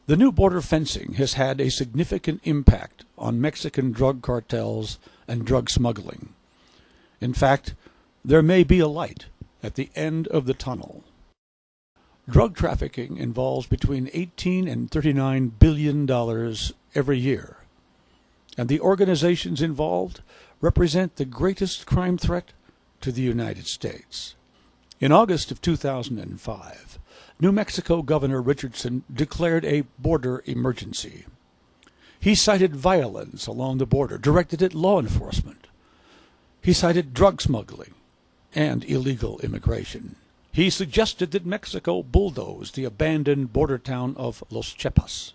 The new border fencing has had a significant impact on Mexican drug cartels and drug smuggling. In fact, there may be a light at the end of the tunnel. Drug trafficking involves between $18 and $39 billion every year, and the organizations involved represent the greatest crime threat to the United States. In August of 2005, New Mexico Governor Richardson declared a border emergency. He cited violence along the border directed at law enforcement. He cited drug smuggling and illegal immigration. He suggested that Mexico bulldoze the abandoned border town of Los Chepas.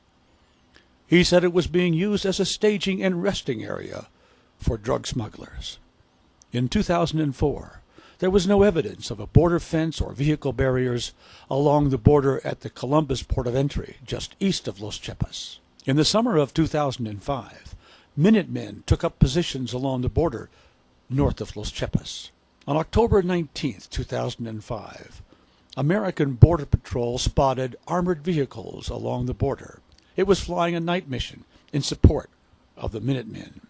He said it was being used as a staging and resting area for drug smugglers. In 2004, there was no evidence of a border fence or vehicle barriers along the border at the Columbus port of entry, just east of Los Chepas. In the summer of 2005, Minutemen took up positions along the border north of Los Chepas. On October 19, 2005, American Border Patrol spotted armored vehicles along the border. It was flying a night mission in support of the Minutemen.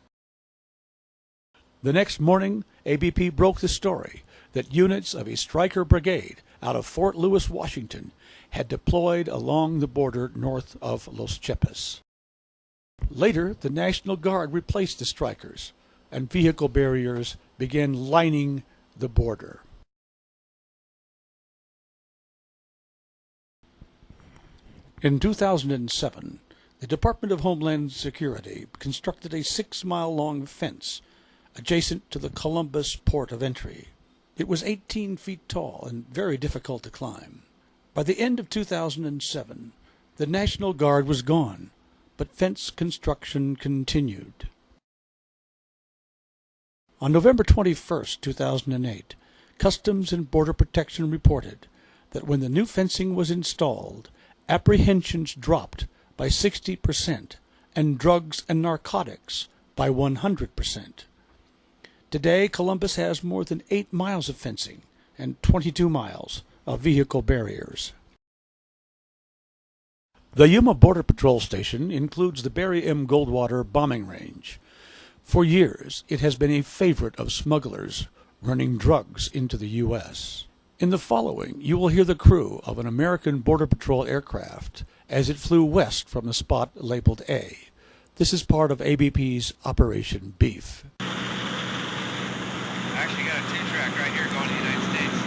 The next morning, ABP broke the story that units of a Stryker brigade out of Fort Lewis, Washington, had deployed along the border north of Los Chepas. Later, the National Guard replaced the Strykers, and vehicle barriers began lining the border. In 2007, the Department of Homeland Security constructed a 6-mile-long fence adjacent to the Columbus port of entry. It was 18 feet tall and very difficult to climb. By the end of 2007, the National Guard was gone, but fence construction continued. On November 21, 2008, Customs and Border Protection reported that when the new fencing was installed, apprehensions dropped by 60% and drugs and narcotics by 100%. Today, Columbus has more than 8 miles of fencing and 22 miles of vehicle barriers. The Yuma Border Patrol Station includes the Barry M. Goldwater bombing range. For years, it has been a favorite of smugglers running drugs into the U.S. In the following, you will hear the crew of an American Border Patrol aircraft as it flew west from the spot labeled A. This is part of ABP's Operation Beef. I actually got a 2-track right here going to the United States.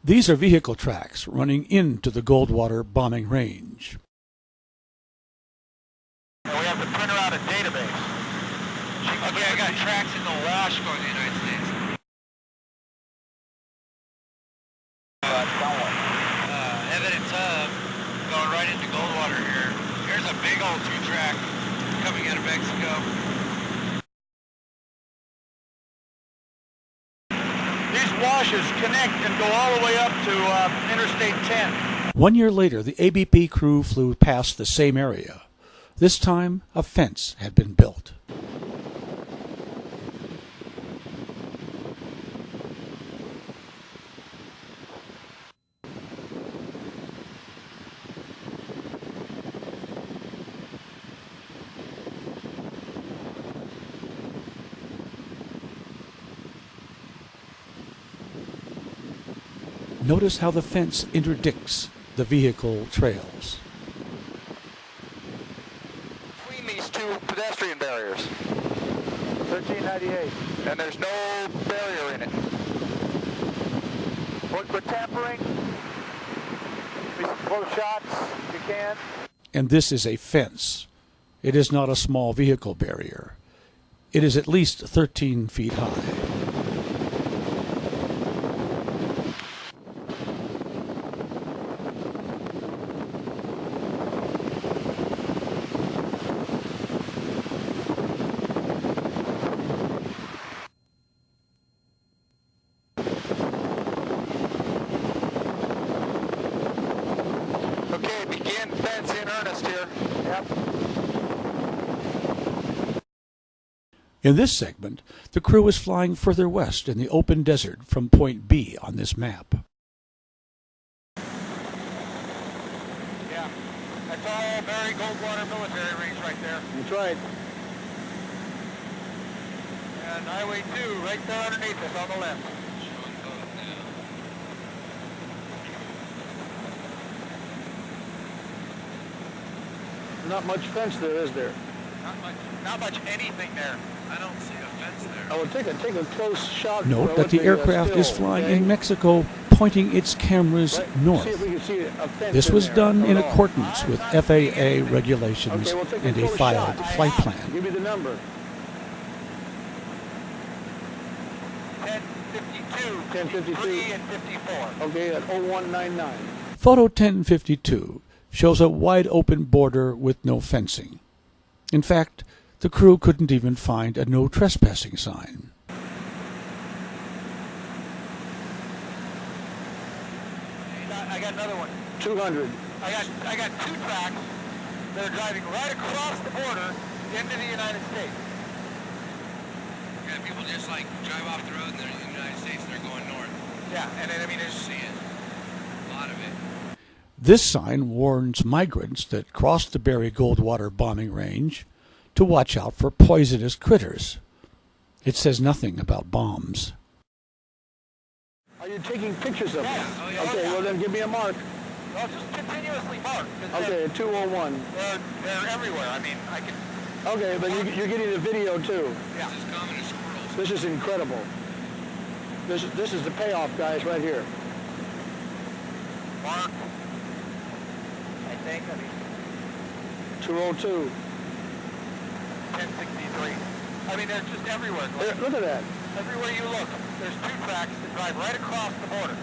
These are vehicle tracks running into the Goldwater bombing range. And we have to print her out a database. Okay, I got tracks in the wash going to the United States. Evidence hub going right into Goldwater here. Here's a big old 2-track coming out of Mexico. These washes connect and go all the way up to Interstate 10. 1 year later, the ABP crew flew past the same area. This time, a fence had been built. Notice how the fence interdicts the vehicle trails. Between these two pedestrian barriers. 1398. And there's no barrier in it. We're tampering. Give me some close shots if you can. And this is a fence. It is not a small vehicle barrier. It is at least 13 feet high. Okay, begin fence in earnest here. Yep. In this segment, the crew is flying further west in the open desert from point B on this map. all Barry Goldwater military range right there. That's right. And Highway 2 right there underneath us on the left. Showing both now. Not much fence there, is there? Not much anything there. I don't see a fence there. I will take a close shot. Note that the aircraft is still, flying okay? in Mexico, pointing its cameras Right. north. See if we can see a fence This in was there done in at all. accordance with FAA regulations Okay, we'll take and a close filed shot. flight plan. Give me the number. 1052, 1052. 53 and 54. Okay, at 0199. Photo 1052 shows a wide open border with no fencing. In fact, the crew couldn't even find a no trespassing sign. I got another one. 200. I got two tracks that are driving right across the border into the United States. Yeah, people just like drive off the road and they're in the United States and they're going north. Yeah, and then I mean Just it's see it. A lot of it. This sign warns migrants that cross the Barry Goldwater bombing range to watch out for poisonous critters. It says nothing about bombs. Are you taking pictures of Yeah. them? Oh, yeah. Okay, well then give me a mark. well, just continuously marked. 'Cause Okay, at 201. they're everywhere. I mean, I can. Okay, but you're getting the video too. Yeah. This is common as squirrels. This is incredible. This is the payoff, guys, right here. Mark. I think. I mean, 202. 1063. I mean, they're just everywhere. There, look at that. Everywhere you look, there's two tracks that drive right across the border.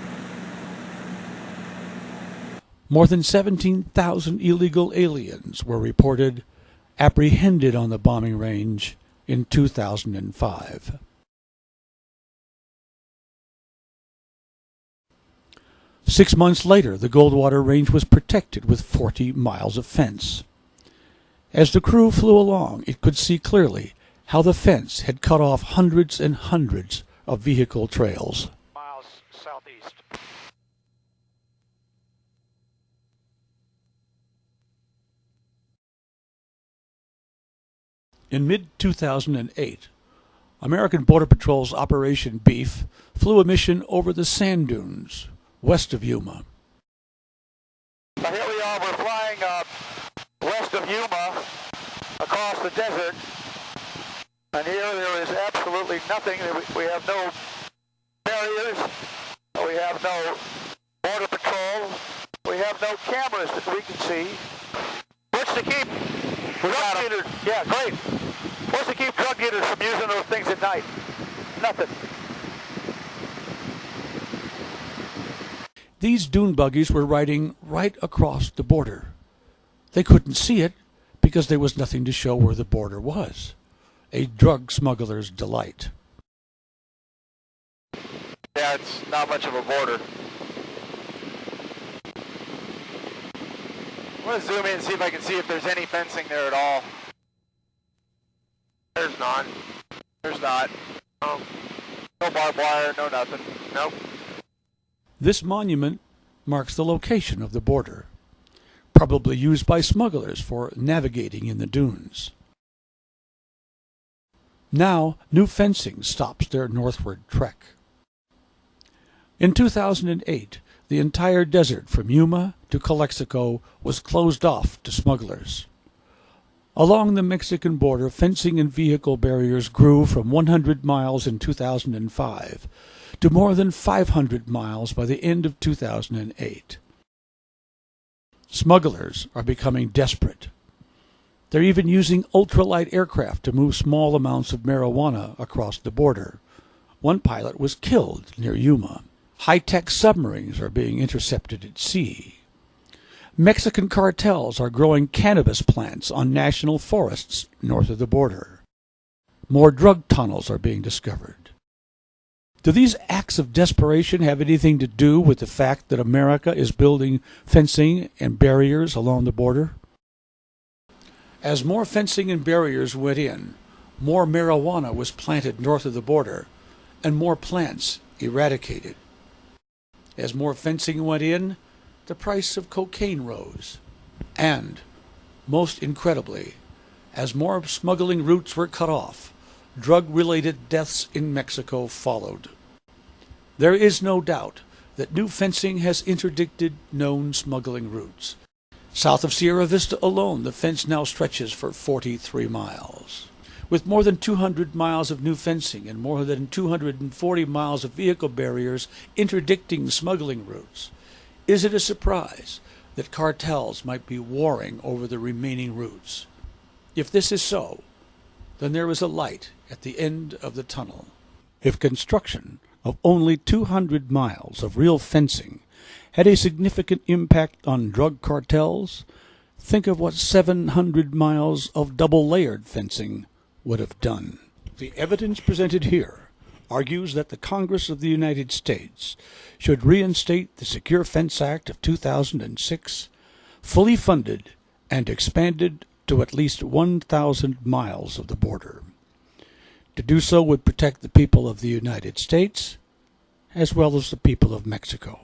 More than 17,000 illegal aliens were reported apprehended on the bombing range in 2005. Six months later, the Goldwater Range was protected with 40 miles of fence. As the crew flew along, it could see clearly how the fence had cut off hundreds and hundreds of vehicle trails. Miles southeast. In mid-2008, American Border Patrol's Operation Beef flew a mission over the sand dunes west of Yuma. Now here we are, we're flying west of Yuma, across the desert, and here there is absolutely nothing. We have no barriers, we have no border patrol, we have no cameras that we can see. What's to keep drug dealers? Yeah, great. What's to keep drug dealers from using those things at night? Nothing. These dune buggies were riding right across the border. They couldn't see it because there was nothing to show where the border was. A drug smuggler's delight. Yeah, it's not much of a border. I'm going to zoom in and see if I can see if there's any fencing there at all. There's not. There's not. No barbed wire, no nothing. Nope. This monument marks the location of the border, probably used by smugglers for navigating in the dunes. Now, new fencing stops their northward trek. In 2008, the entire desert from Yuma to Calexico was closed off to smugglers. Along the Mexican border, fencing and vehicle barriers grew from 100 miles in 2005 to more than 500 miles by the end of 2008. Smugglers are becoming desperate. They're even using ultralight aircraft to move small amounts of marijuana across the border. One pilot was killed near Yuma. High-tech submarines are being intercepted at sea. Mexican cartels are growing cannabis plants on national forests north of the border. More drug tunnels are being discovered. Do these acts of desperation have anything to do with the fact that America is building fencing and barriers along the border? As more fencing and barriers went in, more marijuana was planted north of the border, and more plants eradicated. As more fencing went in, the price of cocaine rose, and Most incredibly, as more smuggling routes were cut off, drug-related deaths in Mexico followed. There is no doubt that new fencing has interdicted known smuggling routes. South of Sierra Vista alone, the fence now stretches for 43 miles. With more than 200 miles of new fencing and more than 240 miles of vehicle barriers interdicting smuggling routes, is it a surprise that cartels might be warring over the remaining routes? If this is so, then there is a light at the end of the tunnel. If construction of only 200 miles of real fencing had a significant impact on drug cartels, think of what 700 miles of double-layered fencing would have done. The evidence presented here argues that the Congress of the United States should reinstate the Secure Fence Act of 2006, fully funded and expanded to at least 1,000 miles of the border. To do so would protect the people of the United States as well as the people of Mexico.